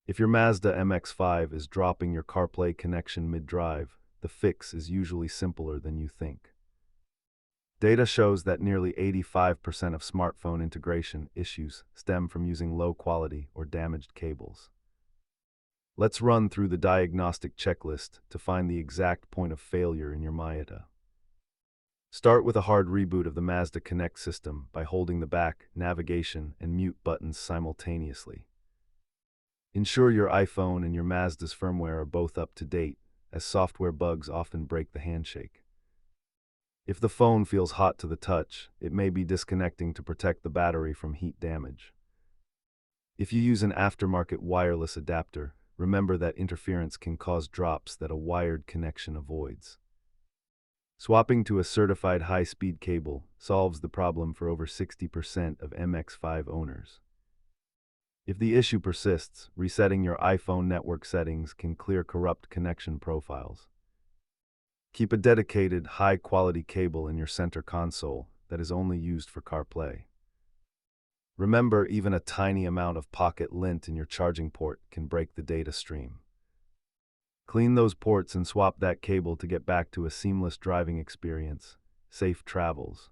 If your Mazda MX-5 is dropping your CarPlay connection mid-drive, the fix is usually simpler than you think. Data shows that nearly 85% of smartphone integration issues stem from using low-quality or damaged cables. Let's run through the diagnostic checklist to find the exact point of failure in your Mazda. Start with a hard reboot of the Mazda Connect system by holding the back, navigation, and mute buttons simultaneously. Ensure your iPhone and your Mazda's firmware are both up to date, as software bugs often break the handshake. If the phone feels hot to the touch, it may be disconnecting to protect the battery from heat damage. If you use an aftermarket wireless adapter, remember that interference can cause drops that a wired connection avoids. Swapping to a certified high-speed cable solves the problem for over 60% of MX-5 owners. If the issue persists, resetting your iPhone network settings can clear corrupt connection profiles. Keep a dedicated, high-quality cable in your center console that is only used for CarPlay. Remember, even a tiny amount of pocket lint in your charging port can break the data stream. Clean those ports and swap that cable to get back to a seamless driving experience. Safe travels.